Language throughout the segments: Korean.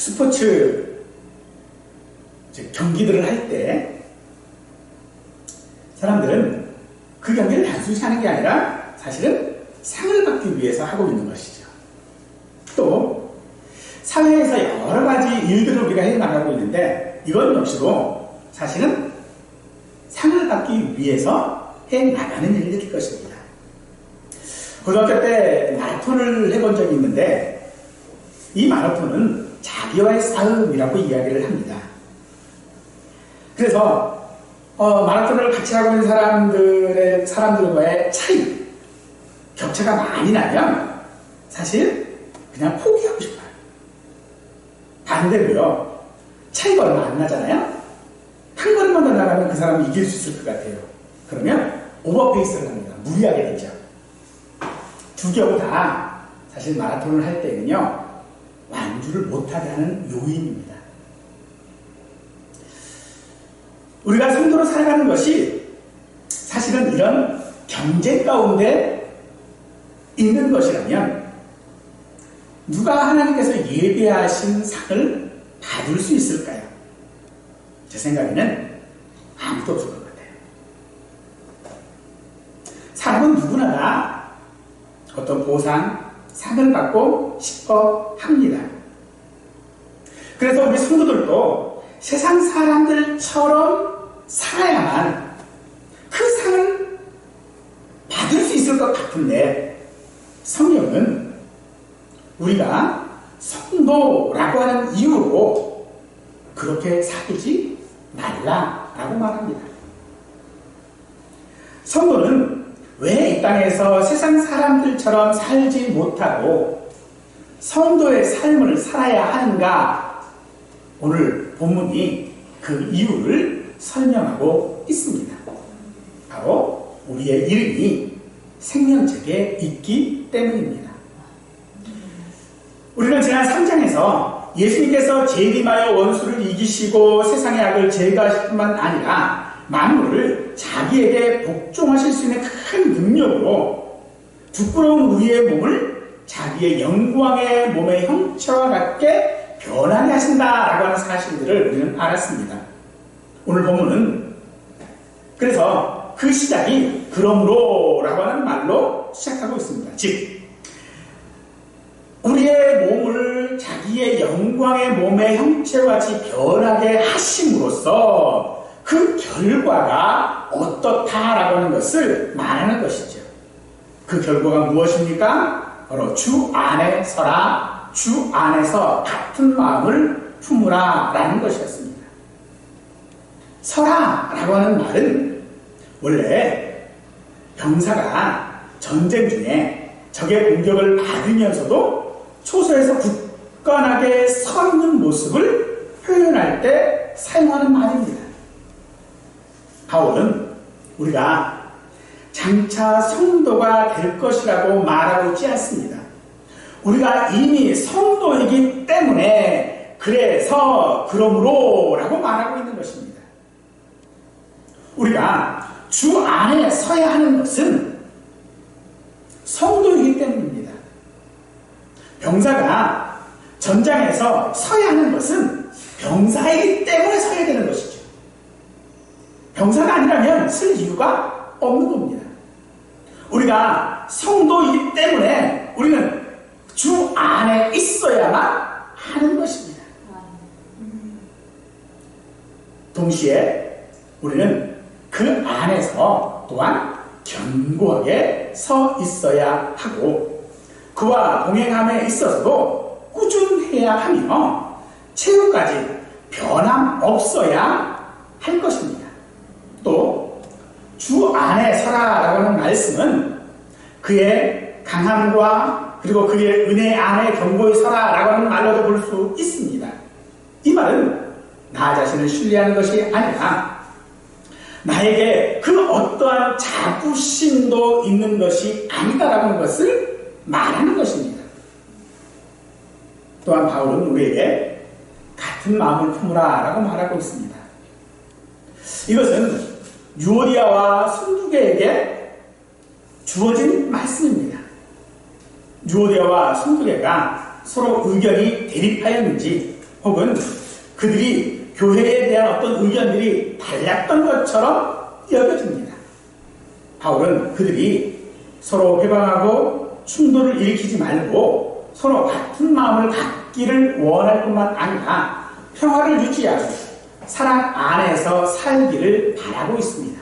스포츠 경기들을 할 때 사람들은 그 경기를 단순히 하는 게 아니라 사실은 상을 받기 위해서 하고 있는 것이죠. 또 사회에서 여러 가지 일들을 우리가 해나가고 있는데 이건 역시도 사실은 상을 받기 위해서 해나가는 일들일 것입니다. 고등학교 때 마라톤을 해본 적이 있는데 이 마라톤은 자기와의 싸움이라고 이야기를 합니다. 그래서 마라톤을 같이 하고 있는 사람들과의 차이, 격차가 많이 나면 사실 그냥 포기하고 싶어요. 반대로요, 차이가 얼마 안 나잖아요? 한 걸음만 더 나가면 그 사람이 이길 수 있을 것 같아요. 그러면 오버페이스를 합니다. 무리하게 되죠. 두 경우 다 사실 마라톤을 할 때는요, 완주를 못하게 하는 요인입니다. 우리가 성도로 살아가는 것이 사실은 이런 경쟁 가운데 있는 것이라면 누가 하나님께서 예비하신 상을 받을 수 있을까요? 제 생각에는 아무도 없을 것 같아요. 사람은 누구나 다 어떤 보상, 상을 받고 싶어 합니다. 그래서 우리 성도들도 세상 사람들처럼 살아야만 그 상을 받을 수 있을 것 같은데 성경은 우리가 성도라고 하는 이유로 그렇게 살지 말라라고 말합니다. 성도는 왜 이 땅에서 세상 사람들처럼 살지 못하고 성도의 삶을 살아야 하는가? 오늘 본문이 그 이유를 설명하고 있습니다. 바로 우리의 이름이 생명책에 있기 때문입니다. 우리는 지난 3장에서 예수님께서 재림하여 원수를 이기시고 세상의 악을 제거하실 뿐만 아니라 만물을 자기에게 복종하실 수 있는 큰 능력으로 부끄러운 우리의 몸을 자기의 영광의 몸의 형체와 같게 변하게 하신다라고 하는 사실들을 우리는 알았습니다. 오늘 본문은 그래서 그 시작이 그러므로라고 하는 말로 시작하고 있습니다. 즉 우리의 몸을 자기의 영광의 몸의 형체와 같이 변하게 하심으로써 그 결과가 어떻다라고 하는 것을 말하는 것이죠. 그 결과가 무엇입니까? 바로 주 안에 서라, 주 안에서 같은 마음을 품으라 라는 것이었습니다. 서라 라고 하는 말은 원래 병사가 전쟁 중에 적의 공격을 받으면서도 초소에서 굳건하게 서 있는 모습을 표현할 때 사용하는 말입니다. 바울은 우리가 장차 성도가 될 것이라고 말하고 있지 않습니다. 우리가 이미 성도이기 때문에 그래서 그러므로 라고 말하고 있는 것입니다. 우리가 주 안에 서야 하는 것은 성도이기 때문입니다. 병사가 전장에서 서야 하는 것은 병사이기 때문에 서야 되는 것이죠. 병사가 아니라면 쓸 이유가 없는 겁니다. 우리가 성도이기 때문에 우리는 주 안에 있어야만 하는 것입니다. 동시에 우리는 그 안에서 또한 견고하게 서 있어야 하고 그와 동행함에 있어서도 꾸준해야 하며 최후까지 변함없어야 할 것입니다. 또 주 안에 서라라고 하는 말씀은 그의 강함과 그리고 그의 은혜 안에 견고히 서라라고 하는 말로도 볼 수 있습니다. 이 말은 나 자신을 신뢰하는 것이 아니라 나에게 그 어떠한 자부심도 있는 것이 아니다라고 하는 것을 말하는 것입니다. 또한 바울은 우리에게 같은 마음을 품으라 라고 말하고 있습니다. 이것은 유오디아와 순두개에게 주어진 말씀입니다. 유오디아와 순두개가 서로 의견이 대립하였는지 혹은 그들이 교회에 대한 어떤 의견들이 달랐던 것처럼 여겨집니다. 바울은 그들이 서로 회방하고 충돌을 일으키지 말고 서로 같은 마음을 갖기를 원할 뿐만 아니라 평화를 유지하고 사랑 안에서 살기를 바라고 있습니다.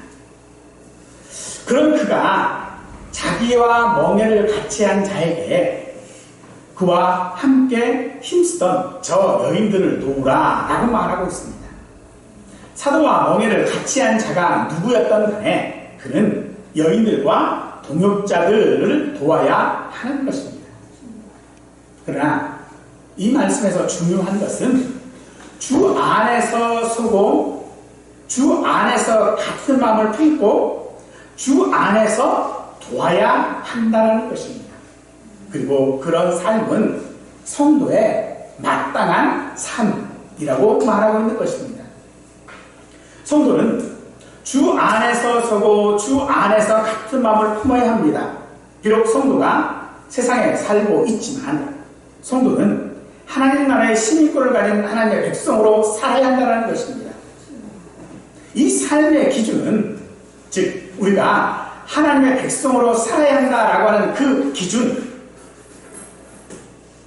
그런 그가 자기와 멍에를 같이 한 자에게 그와 함께 힘쓰던 저 여인들을 도우라 라고 말하고 있습니다. 사도와 멍에를 같이 한 자가 누구였던 간에 그는 여인들과 동역자들을 도와야 하는 것입니다. 그러나 이 말씀에서 중요한 것은 주 안에서 서고 주 안에서 같은 마음을 품고 주 안에서 도와야 한다는 것입니다. 그리고 그런 삶은 성도의 마땅한 삶이라고 말하고 있는 것입니다. 성도는 주 안에서 서고 주 안에서 같은 마음을 품어야 합니다. 비록 성도가 세상에 살고 있지만 성도는 하나님 나라의 시민권을 가진 하나님의 백성으로 살아야 한다는 것입니다. 이 삶의 기준은 즉 우리가 하나님의 백성으로 살아야 한다라고 하는 그 기준,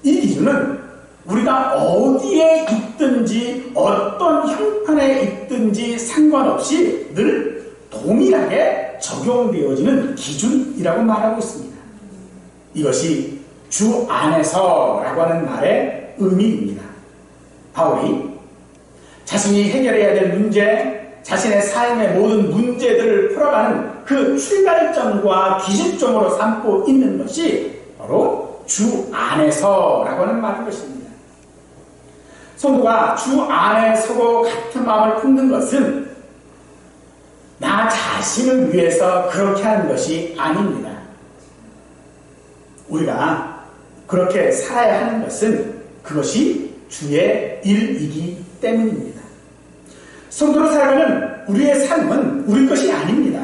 이 기준은 우리가 어디에 있든지 어떤 형편에 있든지 상관없이 늘 동일하게 적용되어지는 기준이라고 말하고 있습니다. 이것이 주 안에서라고 하는 말의 의미입니다. 바울이 자신이 해결해야 될 문제, 자신의 삶의 모든 문제들을 풀어가는 그 출발점과 기준점으로 삼고 있는 것이 바로 주 안에서라고 하는 말인 것입니다. 성도가 주 안에 서고 같은 마음을 품는 것은 나 자신을 위해서 그렇게 하는 것이 아닙니다. 우리가 그렇게 살아야 하는 것은 그것이 주의 일이기 때문입니다. 성도로 살아가는 우리의 삶은 우리 것이 아닙니다.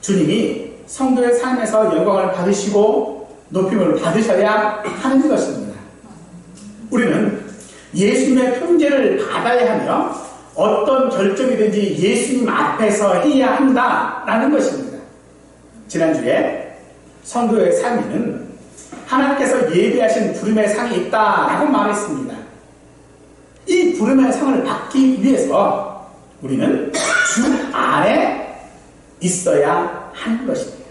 주님이 성도의 삶에서 영광을 받으시고 높임을 받으셔야 하는 것입니다. 우리는 예수님의 편제를 받아야 하며 어떤 결정이든지 예수님 앞에서 해야 한다라는 것입니다. 지난주에 성도의 삶에는 하나님께서 예비하신 부름의 상이 있다라고 말했습니다. 이 부름의 상을 받기 위해서 우리는 주 안에 있어야 하는 것입니다.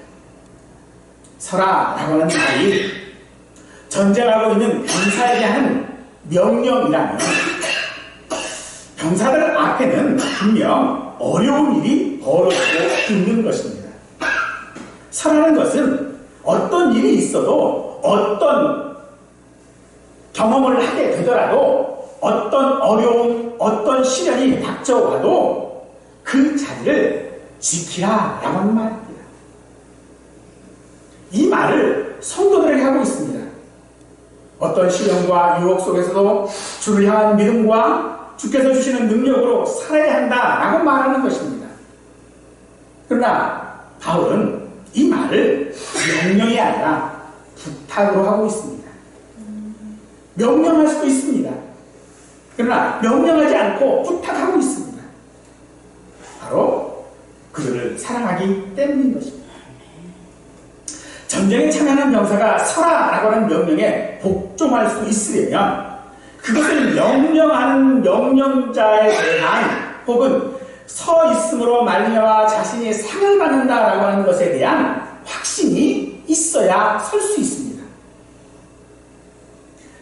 서라라고 하는 말이 전쟁하고 있는 병사에게 하는 명령이라면 병사들 앞에는 분명 어려운 일이 벌어지고 있는 것입니다. 서라는 것은 어떤 일이 있어도 어떤 경험을 하게 되더라도 어떤 어려움, 어떤 시련이 닥쳐와도 그 자리를 지키라라고 하는 말입니다. 이 말을 성도들에게 하고 있습니다. 어떤 시련과 유혹 속에서도 주를 향한 믿음과 주께서 주시는 능력으로 살아야 한다라고 말하는 것입니다. 그러나 바울은 이 말을 명령이 아니라 부탁으로 하고 있습니다. 명령할 수도 있습니다. 그러나 명령하지 않고 부탁하고 있습니다. 바로 그들을 사랑하기 때문인 것입니다. 전쟁에 참여하는 병사가 서라라고 하는 명령에 복종할 수 있으려면 그것을 명령하는 명령자에 대한 혹은 서 있음으로 말미암아 자신이 상을 받는다라고 하는 것에 대한 확신이 있어야 설 수 있습니다.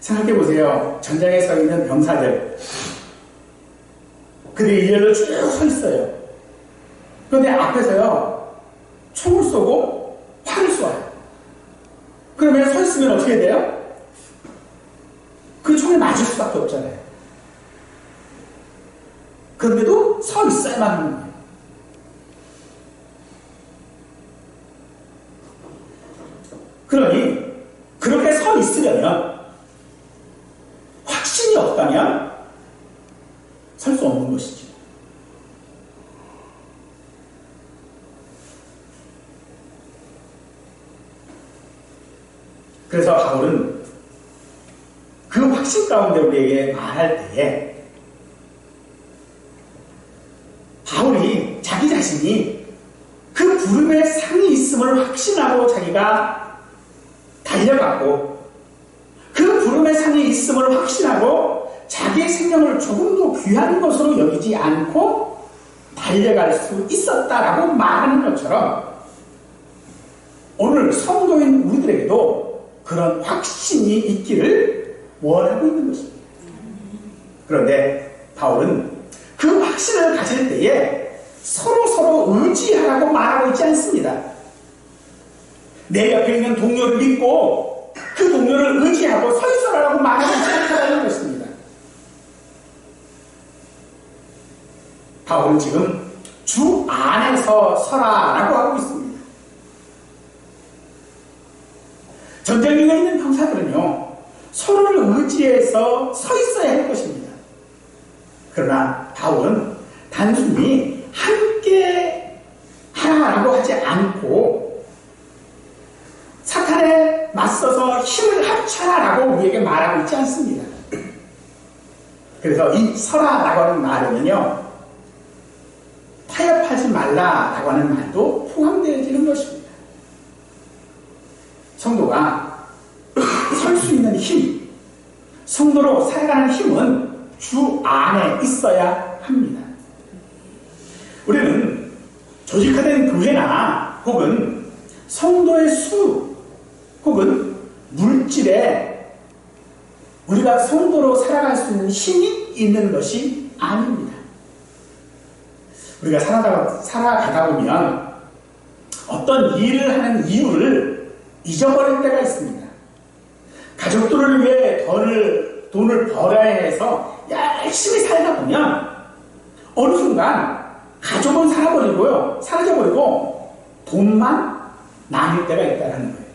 생각해 보세요. 전장에 서 있는 병사들, 그들이 일렬로 쭉 서 있어요. 그런데 앞에서요 총을 쏘고 활을 쏘아요. 그러면 서 있으면 어떻게 돼요? 그 총에 맞을 수밖에 없잖아요. 그런데도 서 있어야만 하는 거예요. 그러니 그렇게 서 있으려면 확신이 없다면 설 수 없는 것이죠. 그래서 바울은 그 확신 가운데 우리에게 말할 때에 바울이 자기 자신이 그 부름의 상이 있음을 확신하고 자기가 달려갔고 그 부름의 상이 있음을 확신하고 자기의 생명을 조금도 귀한 것으로 여기지 않고 달려갈 수 있었다라고 말하는 것처럼 오늘 성도인 우리들에게도 그런 확신이 있기를 원하고 있는 것입니다. 그런데 바울은 그 확신을 가질 때에 서로 의지하라고 말하고 있지 않습니다. 내 옆에 있는 동료를 믿고 그 동료를 의지하고 서 있어라라고 말하고 있지 않다는 것입니다. 바울은 지금 주 안에서 서라라고 하고 있습니다. 전쟁에 있는 병사들은요, 서로를 의지해서 서 있어야 할 것입니다. 그러나 바울은 단순히 함께 하라고 하지 않고 사탄에 맞서서 힘을 합쳐라라고 우리에게 말하고 있지 않습니다. 그래서 이 서라라고 하는 말에는요, 타협하지 말라라고 하는 말도 포함되어지는 것입니다. 성도가 설 수 있는 힘, 성도로 살아가는 힘은 주 안에 있어야 합니다. 우리는 조직화된 교회나 혹은 성도의 수 혹은 물질에 우리가 성도로 살아갈 수 있는 힘이 있는 것이 아닙니다. 우리가 살아가다 보면 어떤 일을 하는 이유를 잊어버릴 때가 있습니다. 가족들을 위해 돈을 벌어야 해서 열심히 살다 보면 어느 순간 가족은 사라져버리고 돈만 남을 때가 있다는 거예요.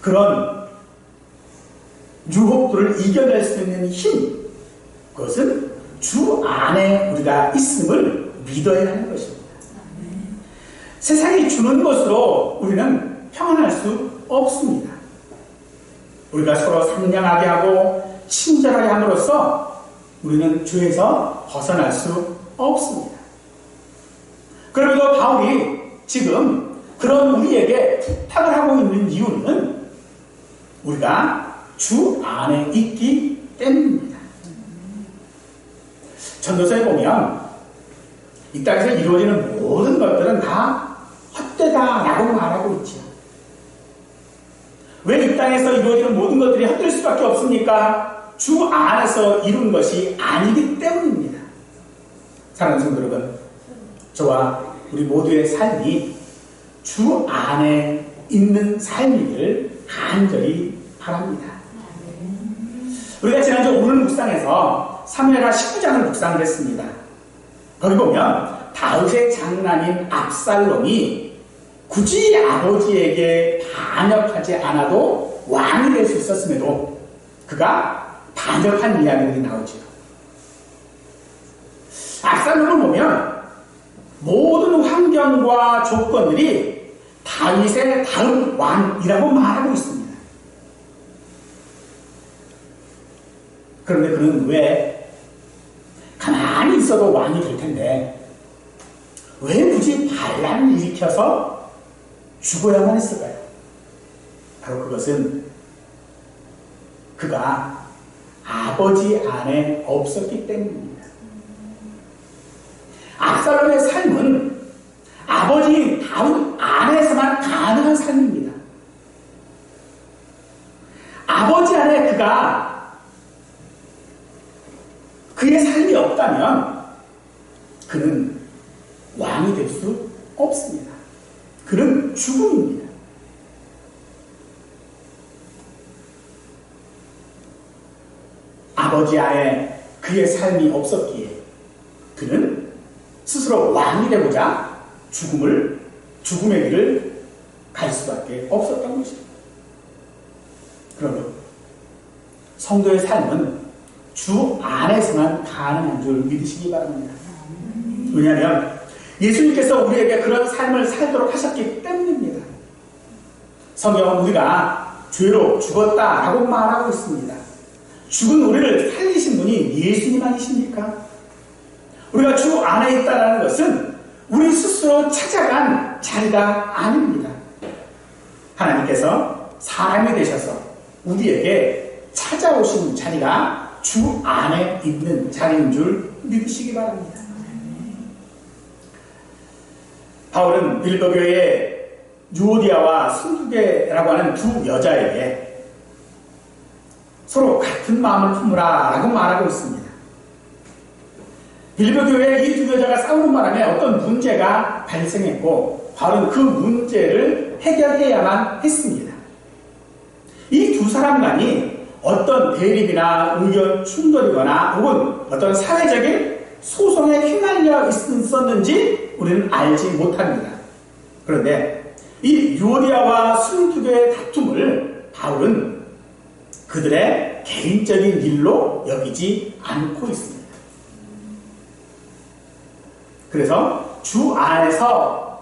그런 유혹들을 이겨낼 수 있는 힘, 그것은 주 안에 우리가 있음을 믿어야 하는 것입니다. 세상이 주는 것으로 우리는 평안할 수 없습니다. 우리가 서로 상냥하게 하고 친절하게 함으로써 우리는 주에서 벗어날 수 없습니다. 그럼에도 바울이 지금 그런 우리에게 부탁을 하고 있는 이유는 우리가 주 안에 있기 때문입니다. 전도서에 보면 이 땅에서 이루어지는 모든 것들은 다 헛되다라고 말하고 있죠. 왜 이 땅에서 이루어지는 모든 것들이 헛될 수밖에 없습니까? 주 안에서 이룬 것이 아니기 때문입니다. 사랑하는 성도 여러분, 저와 우리 모두의 삶이 주 안에 있는 삶이기를 간절히 바랍니다. 우리가 지난주 오늘 묵상에서 사무엘하 19장을 묵상을 했습니다. 거기 보면 다윗의 장남인 압살롬이 굳이 아버지에게 반역하지 않아도 왕이 될 수 있었음에도 그가 반역한 이야기들이 나오죠. 압살롬을 보면 모든 환경과 조건들이 다윗의 다음 왕이라고 말하고 있습니다. 그런데 그는 왜 가만히 있어도 왕이 될 텐데 왜 굳이 반란을 일으켜서 죽어야만 했을까요? 바로 그것은 그가 아버지 안에 없었기 때문입니다. 압살롬의 삶은 아버지 다윗 안에서만 가능한 삶입니다. 아버지 안에 그의 삶이 없다면 그는 왕이 될 수 없습니다. 그는 죽음입니다. 아버지 안에 그의 삶이 없었기에 그는 스스로 왕이 되고자 죽음의 길을 갈 수밖에 없었던 것입니다. 그러면 성도의 삶은 주 안에서만 가능한 줄 믿으시기 바랍니다. 왜냐하면 예수님께서 우리에게 그런 삶을 살도록 하셨기 때문입니다. 성경은 우리가 죄로 죽었다라고 말하고 있습니다. 죽은 우리를 살리신 분이 예수님 아니십니까? 우리가 주 안에 있다는 것은 우리 스스로 찾아간 자리가 아닙니다. 하나님께서 사람이 되셔서 우리에게 찾아오신 자리가 주 안에 있는 자리인 줄 믿으시기 바랍니다. 바울은 빌보교회에 유오디아와 순두계라고 하는 두 여자에게 서로 같은 마음을 품으라 라고 말하고 있습니다. 빌보교회에 이 두 여자가 싸우는 바람에 어떤 문제가 발생했고 바울은 그 문제를 해결해야만 했습니다. 이 두 사람 간이 어떤 대립이나 의견 충돌이거나 혹은 어떤 사회적인 소송에 휘말려 있었는지 우리는 알지 못합니다. 그런데 이 유오디아와 순두교의 다툼을 바울은 그들의 개인적인 일로 여기지 않고 있습니다. 그래서 주 안에서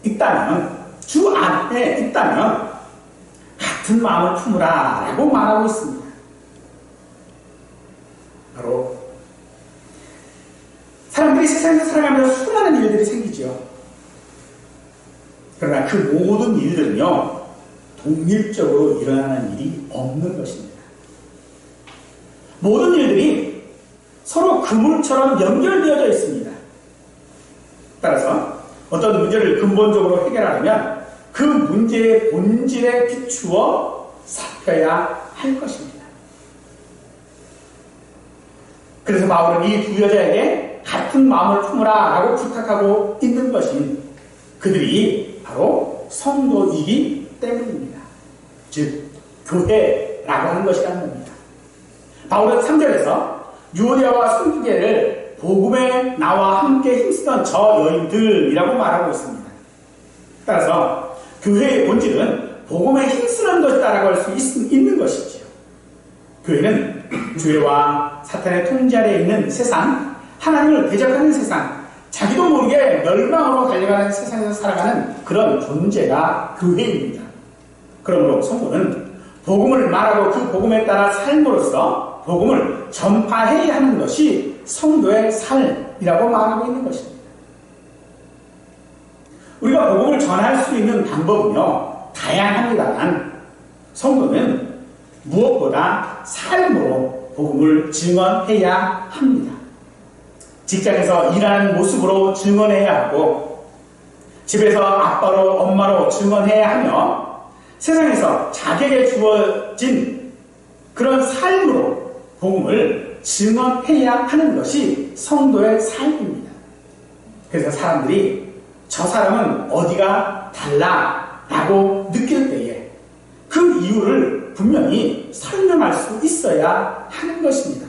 있다면, 주 안에 있다면 같은 마음을 품으라 라고 말하고 있습니다. 바로 사람들이 세상에서 살아가면서 수많은 일들이 생기죠. 그러나 그 모든 일들은요, 독립적으로 일어나는 일이 없는 것입니다. 모든 일들이 서로 그물처럼 연결되어져 있습니다. 따라서 어떤 문제를 근본적으로 해결하려면 그 문제의 본질에 비추어 살펴야 할 것입니다. 그래서 바울은 이 두 여자에게 같은 마음을 품으라 라고 부탁하고 있는 것인 그들이 바로 성도이기 때문입니다. 즉 교회라고 하는 것이라는 겁니다. 바울은 3절에서 유오디아와 순두계를 복음에 나와 함께 힘쓰던 저 여인들이라고 말하고 있습니다. 따라서 교회의 본질은 복음에 힘쓰는 것이다라고 할 수 있는 것이죠. 교회는 죄와 사탄의 통제 아래에 있는 세상, 하나님을 대적하는 세상, 자기도 모르게 멸망으로 달려가는 세상에서 살아가는 그런 존재가 교회입니다. 그러므로 성도는 복음을 말하고 그 복음에 따라 삶으로써 복음을 전파해야 하는 것이 성도의 삶이라고 말하고 있는 것입니다. 우리가 복음을 전할 수 있는 방법은요, 다양합니다만 성도는 무엇보다 삶으로 복음을 증언해야 합니다. 직장에서 일하는 모습으로 증언해야 하고 집에서 아빠로 엄마로 증언해야 하며 세상에서 자기에게 주어진 그런 삶으로 복음을 증언해야 하는 것이 성도의 삶입니다. 그래서 사람들이 저 사람은 어디가 달라 라고 느낄 때에 그 이유를 분명히 설명할 수 있어야 하는 것입니다.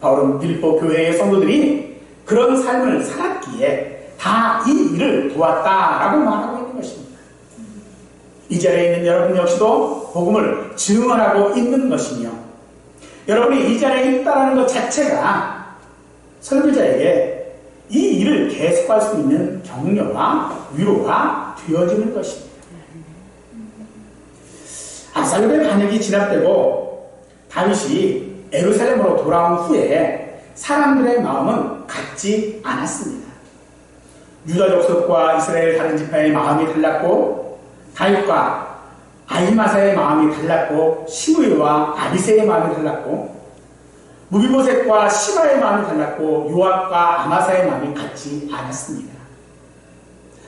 바울은 빌립보 교회의 성도들이 그런 삶을 살았기에 다 이 일을 도왔다라고 말하고 있는 것입니다. 이 자리에 있는 여러분 역시도 복음을 증언하고 있는 것이며 여러분이 이 자리에 있다는 것 자체가 설교자에게 이 일을 계속할 수 있는 격려와 위로가 되어지는 것입니다. 압살롬의 반역이 진압되고 다윗이 예루살렘으로 돌아온 후에 사람들의 마음은 같지 않았습니다. 유다 족속과 이스라엘 다른 지파의 마음이 달랐고 다윗과 아히마사의 마음이 달랐고 시므이와 아비새의 마음이 달랐고 무비보셋과 시바의 마음이 달랐고 요압과 아마사의 마음이 같지 않았습니다.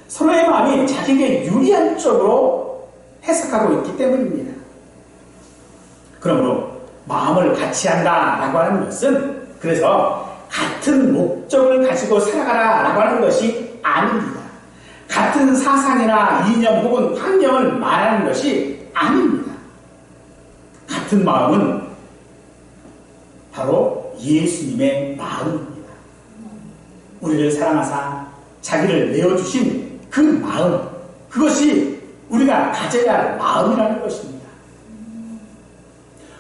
서로의 마음이 자기에게 유리한 쪽으로 해석하고 있기 때문입니다. 그러므로 마음을 같이 한다라고 하는 것은 그래서 같은 목적을 가지고 살아가라라고 하는 것이 아닙니다. 같은 사상이나 이념 혹은 환경을 말하는 것이 아닙니다. 같은 마음은 바로 예수님의 마음입니다. 우리를 사랑하사 자기를 내어주신 그 마음, 그것이 우리가 가져야 할 마음이라는 것입니다.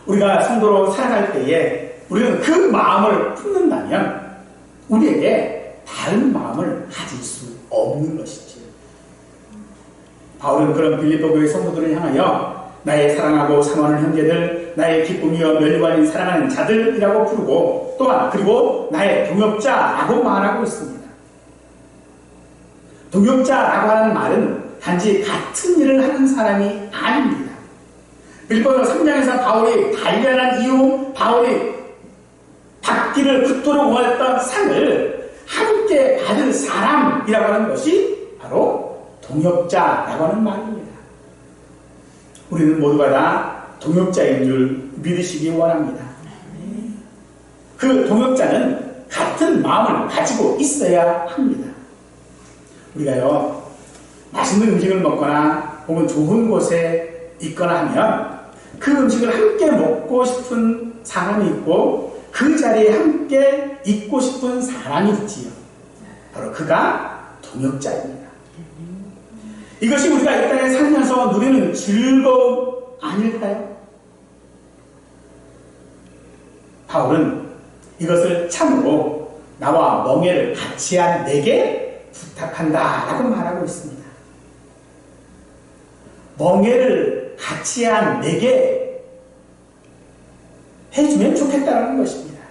우리가 성도로 살아갈 때에 우리는 그 마음을 품는다면 우리에게 다른 마음을 가질 수 없는 것이죠. 바울은 그런 빌립보 교회 성도들을 향하여 나의 사랑하고 사모하는 형제들, 나의 기쁨이여 면류관인 사랑하는 자들이라고 부르고 또한 그리고 나의 동역자라고 말하고 있습니다. 동역자라고 하는 말은 단지 같은 일을 하는 사람이 아닙니다. 빌립보서 3장에서 바울이 단련한 이후 바울이 받기를 그토록 원했던 상을 함께 받을 사람이라고 하는 것이 바로 동역자라고 하는 말입니다. 우리는 모두가 다 동역자인 줄 믿으시기 원합니다. 그 동역자는 같은 마음을 가지고 있어야 합니다. 우리가요, 맛있는 음식을 먹거나 혹은 좋은 곳에 있거나 하면 그 음식을 함께 먹고 싶은 사람이 있고 그 자리에 함께 있고 싶은 사람이 있지요. 바로 그가 동역자입니다. 이것이 우리가 이 땅에 살면서 누리는 즐거움 아닐까요? 바울은 이것을 참으로 나와 멍에를 같이 한 내게 부탁한다 라고 말하고 있습니다. 멍에를 같이 한 내게 해주면 좋겠다는 것입니다.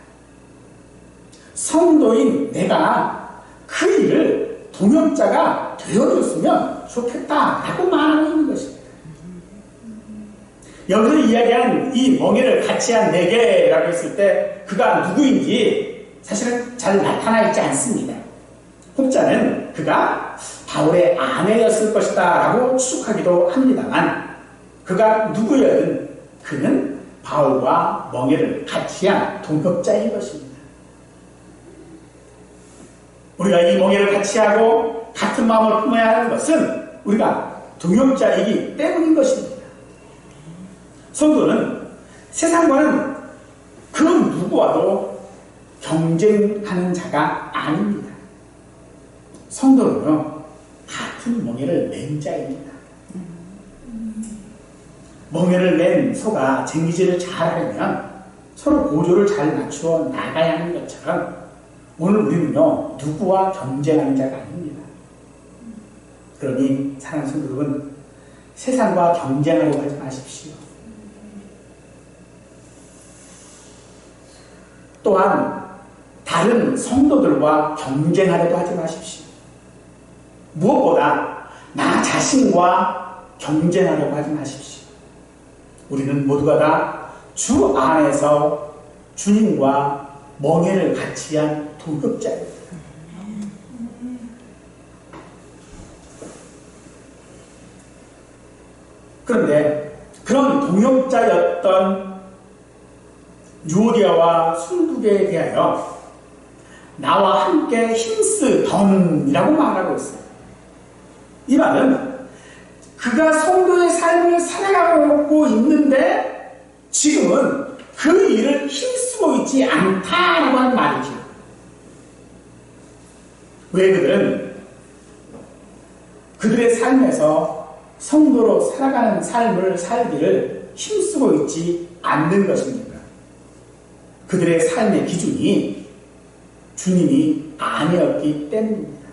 성도인 내가 그 일을 동역자가 되어줬으면 좋겠다라고 말하고 있는 것입니다. 여기서 이야기한 이 멍에를 같이 한 내게라고 했을 때 그가 누구인지 사실은 잘 나타나 있지 않습니다. 혹자는 그가 바울의 아내였을 것이다 라고 추측하기도 합니다만 그가 누구여든 그는 바울과 멍에를 같이 한 동역자인 것입니다. 우리가 이 멍에를 같이 하고 같은 마음을 품어야 하는 것은 우리가 동역자이기 때문인 것입니다. 성도는 세상과는 그 누구와도 경쟁하는 자가 아닙니다. 성도는요, 같은 멍에를 맨 자입니다. 멍에를 맨 소가 쟁기질을 잘하려면 서로 보조를 잘 맞추어 나가야 하는 것처럼 오늘 우리는요, 누구와 경쟁하는 자가 아닙니다. 그러니 사랑하는 성도 여러분, 세상과 경쟁하려고 하지 마십시오. 또한 다른 성도들과 경쟁하려고 하지 마십시오. 무엇보다 나 자신과 경쟁하려고 하지 마십시오. 우리는 모두가 다 주 안에서 주님과 멍에를 같이 한 동역자입니다. 그런데 그런 동역자였던 유오디아와 순두개에 대하여 나와 함께 힘쓰던이라고 말하고 있어요. 이 말은 그가 성도의 삶을 살아가고 있는데 지금은 그 일을 힘쓰고 있지 않다라고 하는 말이죠. 왜 그들의 삶에서 성도로 살아가는 삶을 살기를 힘쓰고 있지 않는 것입니까? 그들의 삶의 기준이 주님이 아니었기 때문입니다.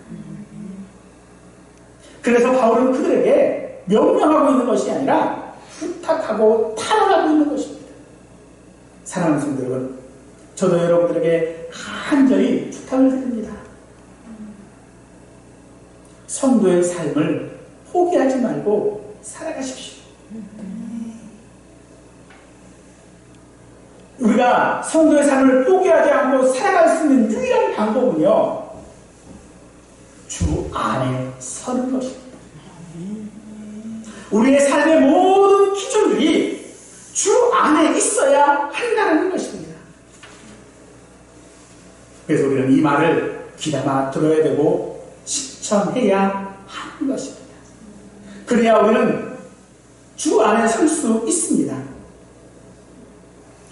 그래서 바울은 그들에게 명령하고 있는 것이 아니라 부탁하고 탄원하고 있는 것입니다. 사랑하는 성도 여러분, 저도 여러분들에게 간절히 부탁을 드립니다. 성도의 삶을 포기하지 말고 살아가십시오. 우리가 성도의 삶을 포기하지 않고 살아갈 수 있는 유일한 방법은요, 주 안에 서는 것입니다. 우리의 삶의 모든 기준들이 주 안에 있어야 한다는 것입니다. 그래서 우리는 이 말을 귀담아 들어야 되고 실천해야 하는 것입니다. 그래야 우리는 주 안에 설 수 있습니다.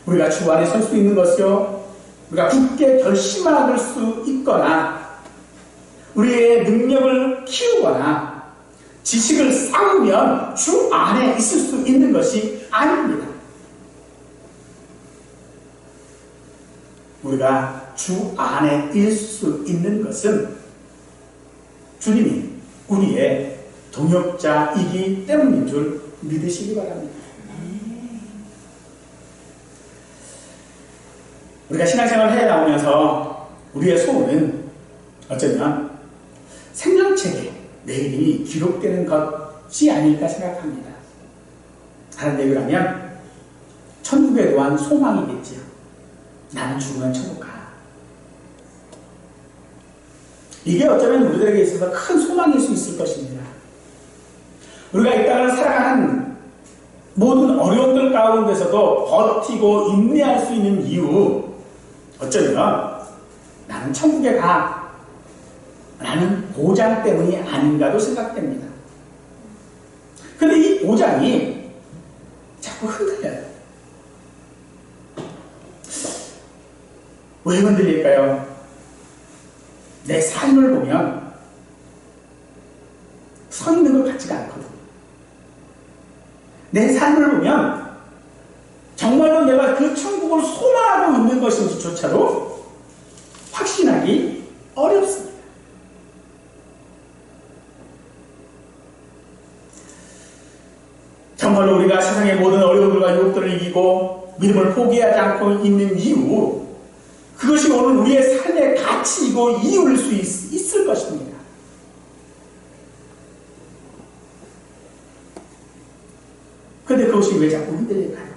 우리가 주 안에 설 수 있는 것이요, 우리가 굳게 결심할 수 있거나 우리의 능력을 키우거나 지식을 쌓으면 주 안에 있을 수 있는 것이 아닙니다. 우리가 주 안에 있을 수 있는 것은 주님이 우리의 동역자이기 때문인 줄 믿으시기 바랍니다. 우리가 신앙생활을 해 나오면서 우리의 소원은 어쩌면 생명책에 내 이름이 기록되는 것이 아닐까 생각합니다. 다른 얘기를 하면 천국에 대한 소망이겠지요. 나는 죽으면 천국 가. 이게 어쩌면 우리들에게 있어서 큰 소망일 수 있을 것입니다. 우리가 이 땅을 살아가는 모든 어려움들 가운데서도 버티고 인내할 수 있는 이유, 어쩌면 나는 천국에 가 라는 보장 때문이 아닌가도 생각됩니다. 근데 이 보장이 자꾸 흔들려요. 왜 흔들릴까요? 내 삶을 보면 서 있는 것 같지가 않거든요. 내 삶을 보면 정말로 내가 그 천국을 소망하고 있는 것인지조차도 확신하기 어렵습니다. 정말로 우리가 세상의 모든 어려움들과 유혹들을 이기고 믿음을 포기하지 않고 있는 이유, 그것이 오늘 우리의 삶의 가치이고 이유일 수 있을 것입니다. 그런데 그것이 왜 자꾸 흔들릴까요?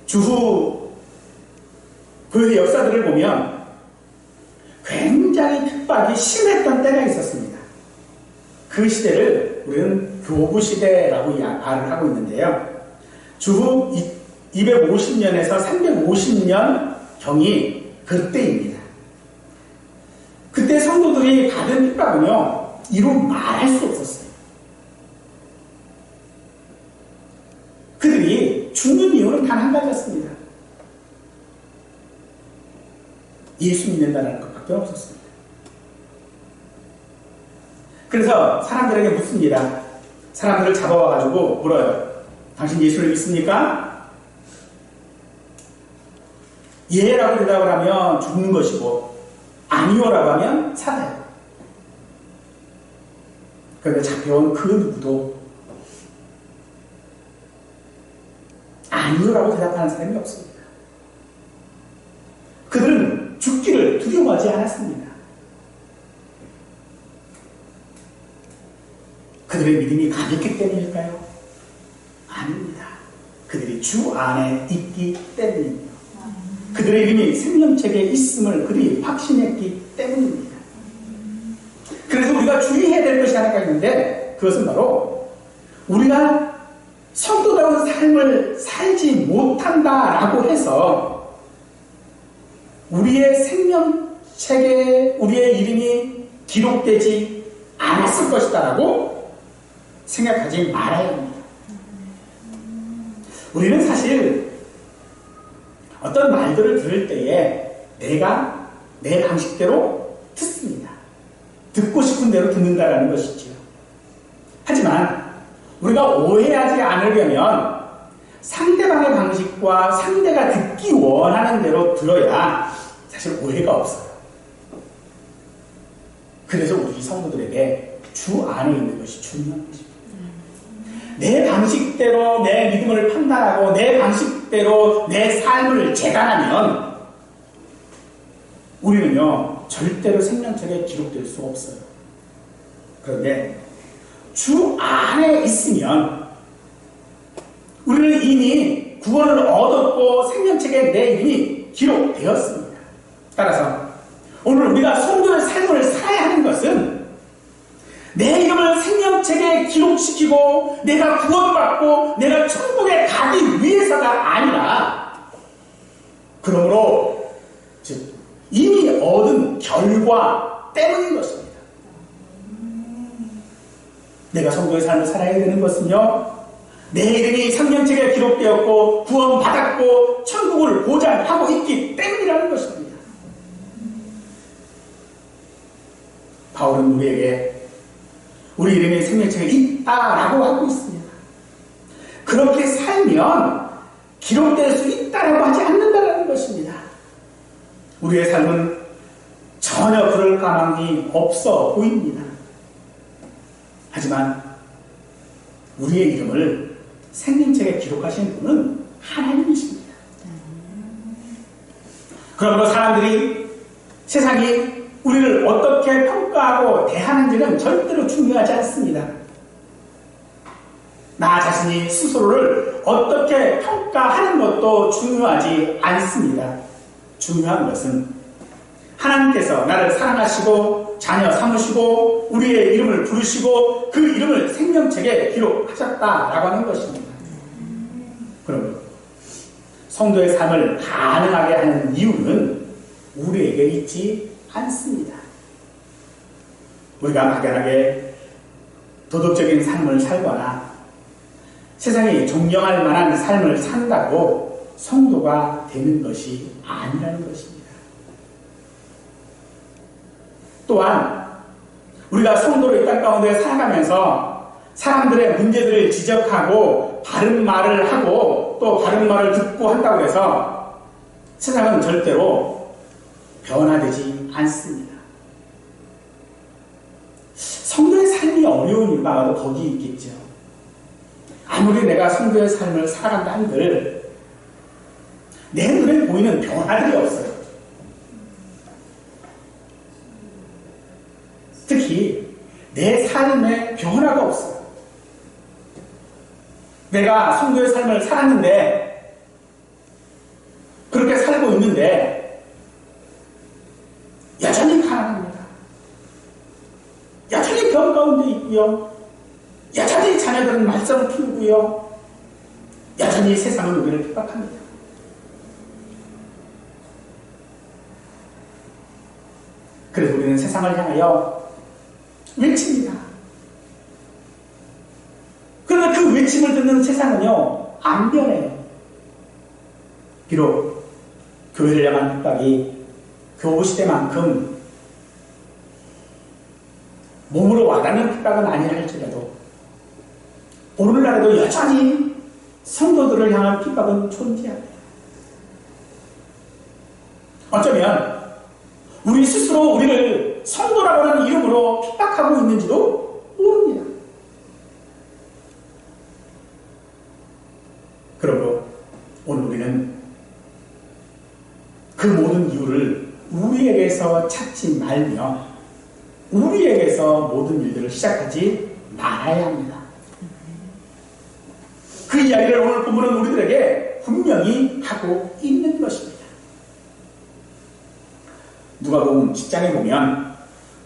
주후 교회 역사들을 보면 굉장히 핍박이 심했던 때가 있었습니다. 그 시대를 우리는 교부시대라고 말을 하고 있는데요. 주후 250년에서 350년 경이 그때입니다. 그때 성도들이 받은 핍박은요, 이루 말할 수 없었어요. 그들이 죽는 이유는 단 한 가지였습니다. 예수 믿는다는 것밖에 없었습니다. 그래서 사람들에게 묻습니다. 사람들을 잡아와가지고 물어요. 당신 예수를 믿습니까? 예라고 대답을 하면 죽는 것이고 아니요라고 하면 살아요. 그런데 잡혀온 그 누구도 아니요라고 대답하는 사람이 없습니다. 그들은 죽기를 두려워하지 않았습니다. 그들의 믿음이 가볍기 때문일까요? 아닙니다. 그들이 주 안에 있기 때문입니다. 그들의 이름이 생명책에 있음을 그들이 확신했기 때문입니다. 그래서 우리가 주의해야 될 것이 하나가 있는데, 그것은 바로 우리가 성도다운 삶을 살지 못한다라고 해서 우리의 생명책에 우리의 이름이 기록되지 않았을 것이다라고 생각하지 말아야 합니다. 우리는 사실 어떤 말들을 들을 때에 내가 내 방식대로 듣습니다. 듣고 싶은 대로 듣는다라는 것이지요. 하지만 우리가 오해하지 않으려면 상대방의 방식과 상대가 듣기 원하는 대로 들어야 사실 오해가 없어요. 그래서 우리 성도들에게 주 안에 있는 것이 중요한 것입니다. 내 방식대로 내 믿음을 판단하고 내 방식대로 내 삶을 재단하면 우리는요 절대로 생명책에 기록될 수 없어요. 그런데 주 안에 있으면 우리는 이미 구원을 얻었고 생명책에 내 이름이 기록되었습니다. 따라서 오늘 우리가 성도의 삶을 살아야 하는 것은 내 이름을 생명책에 기록시키고 내가 구원받고 내가 천국에 가기 위해서가 아니라, 그러므로 즉 이미 얻은 결과 때문인 것입니다. 내가 성도의 삶을 살아야 되는 것은요, 내 이름이 생명책에 기록되었고 구원받았고 천국을 보장하고 있기 때문이라는 것입니다. 바울은 우리에게 우리 이름이 생명책에 있다라고 하고 있습니다. 그렇게 살면 기록될 수 있다라고 하지 않는다는 것입니다. 우리의 삶은 전혀 그럴 가망이 없어 보입니다. 하지만 우리의 이름을 생명책에 기록하신 분은 하나님이십니다. 그러므로 사람들이, 세상이 우리를 어떻게 평가하고 대하는지는 절대로 중요하지 않습니다. 나 자신이 스스로를 어떻게 평가하는 것도 중요하지 않습니다. 중요한 것은 하나님께서 나를 사랑하시고 자녀 삼으시고 우리의 이름을 부르시고 그 이름을 생명책에 기록하셨다라고 하는 것입니다. 그러면 성도의 삶을 가능하게 하는 이유는 우리에게 있지 않습니다. 우리가 막연하게 도덕적인 삶을 살거나 세상이 존경할 만한 삶을 산다고 성도가 되는 것이 아니라는 것입니다. 또한 우리가 성도로 이 땅 가운데 살아가면서 사람들의 문제들을 지적하고 바른 말을 하고 또 바른 말을 듣고 한다고 해서 세상은 절대로 변화되지 않습니다. 성도의 삶이 어려운 이유가 아마도 거기 있겠죠. 아무리 내가 성도의 삶을 살아간다 한들 내 눈에 보이는 변화들이 없어요. 특히 내 삶에 변화가 없어요. 내가 성도의 삶을 살았는데 그렇게 살고 있는데 여전히 가난합니다. 여전히 병 가운데 있고요. 여전히 자녀들은 말썽을 피우고요. 여전히 세상은 우리를 핍박합니다. 그래서 우리는 세상을 향하여 외칩니다. 그러나 그 외침을 듣는 세상은요, 안 변해요. 비록 교회를 향한 핍박이 교시대만큼 몸으로 와닿는 핍박은 아니라 할지라도 오늘날에도 여전히 성도들을 향한 핍박은 존재합니다. 어쩌면 우리 스스로 우리를 성도라고 하는 이름으로 핍박하고 있는지도 모릅니다. 그러므로 오늘 우리는 그 모든 이유를 우리에게서 찾지 말며 우리에게서 모든 일들을 시작하지 말아야 합니다. 그 이야기를 오늘 본문은 우리들에게 분명히 하고 있는 것입니다. 누가복음 10장에 보면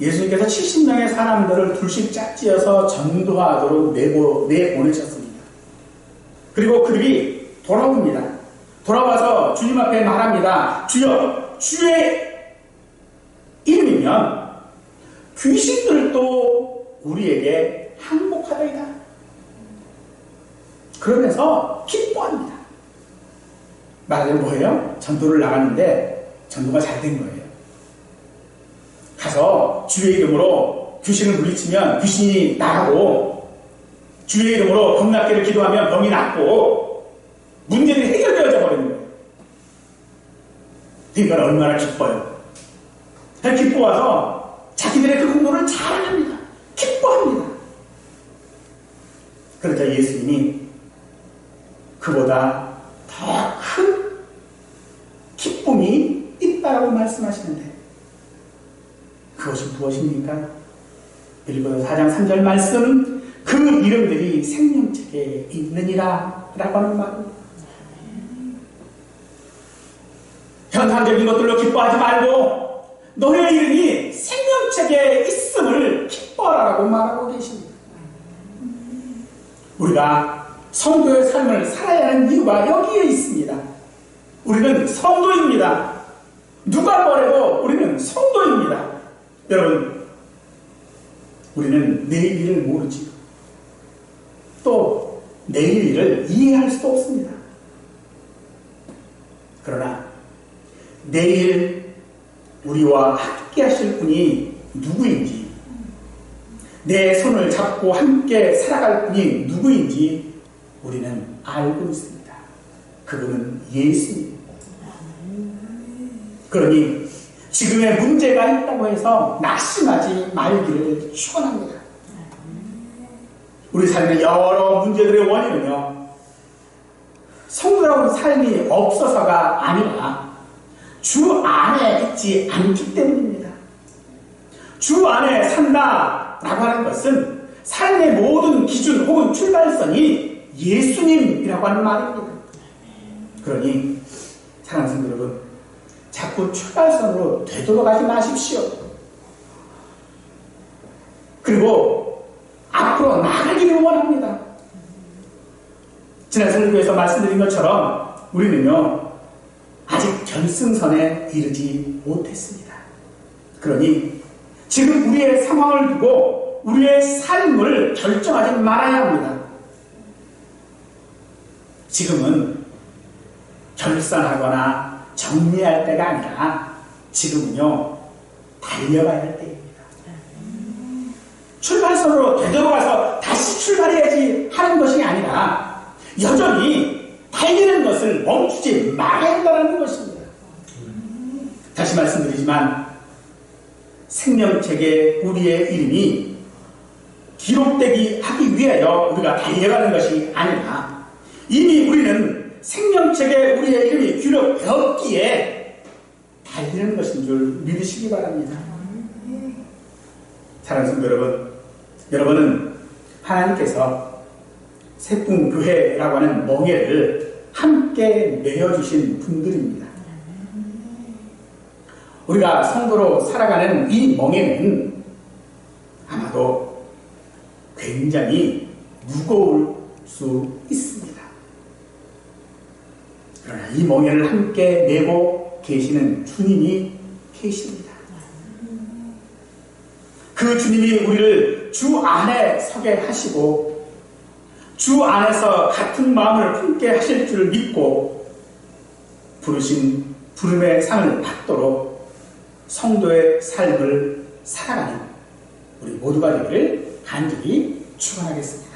예수님께서 70명의 사람들을 둘씩 짝지어서 전도하도록 내보내셨습니다. 그리고 그들이 돌아옵니다. 돌아와서 주님 앞에 말합니다. 주여, 주의 이름이면 귀신들도 우리에게 항복하더이다. 그러면서 기뻐합니다. 말하자면 뭐예요? 전도를 나갔는데 전도가 잘 된 거예요. 가서 주의 이름으로 귀신을 물리치면 귀신이 나가고 주의 이름으로 병낫기를 기도하면 병이 낫고 문제는 해결되어져 버리는 거예요. 그러니까 얼마나 기뻐요. 기뻐와서 자기들의 그 공로를 자랑합니다. 기뻐합니다. 그러자 예수님이 그보다 더 큰 기쁨이 있다라고 말씀하시는데 그것이 무엇입니까? 빌립보서 4장 3절 말씀, 그 이름들이 생명책에 있느니라 라고 하는 말입니다. 현상적인 것들로 기뻐하지 말고 너의 이름이 생명책에 있음을 기뻐하라고 말하고 계십니다. 우리가 성도의 삶을 살아야 하는 이유가 여기에 있습니다. 우리는 성도입니다. 누가 뭐래도 우리는 성도입니다. 여러분, 우리는 내일 일을 모르지요. 또 내일 일을 이해할 수도 없습니다. 그러나 내일 우리와 함께 하실 분이 누구인지, 내 손을 잡고 함께 살아갈 분이 누구인지 우리는 알고 있습니다. 그분은 예수입니다. 그러니 지금의 문제가 있다고 해서 낙심하지 말기를 축원합니다. 우리 삶의 여러 문제들의 원인은요, 성도라는 삶이 없어서가 아니라 주 안에 있지 않기 때문입니다. 주 안에 산다라고 하는 것은 삶의 모든 기준 혹은 출발선이 예수님이라고 하는 말입니다. 그러니 사랑하는 성도 여러분, 자꾸 출발선으로 되돌아가지 마십시오. 그리고 앞으로 나가기를 원합니다. 지난 설교에서 말씀드린 것처럼 우리는요 아직 결승선에 이르지 못했습니다. 그러니 지금 우리의 상황을 두고 우리의 삶을 결정하지 말아야 합니다. 지금은 결산하거나 정리할 때가 아니라 지금은요 달려가야 할 때입니다. 출발선으로 되돌아가서 다시 출발해야지 하는 것이 아니라 여전히 달리는 것을 멈추지 말아야 한다는 것입니다. 다시 말씀드리지만 생명책에 우리의 이름이 기록되기 하기 위하여 우리가 달려가는 것이 아니라 이미 우리는 생명책에 우리의 이름이 기록되었기에 달리는 것인 줄 믿으시기 바랍니다. 사랑하는 성도 여러분, 여러분은 하나님께서 새풍교회라고 하는 멍에를 함께 메어주신 분들입니다. 우리가 성도로 살아가는 이 멍에는 아마도 굉장히 무거울 수 있습니다. 그러나 이 멍에를 함께 메고 계시는 주님이 계십니다. 그 주님이 우리를 주 안에 서게 하시고 주 안에서 같은 마음을 품게 하실 줄 믿고 부르신 부름의 상을 받도록 성도의 삶을 살아가는 우리 모두가 되기를 간절히 축원하겠습니다.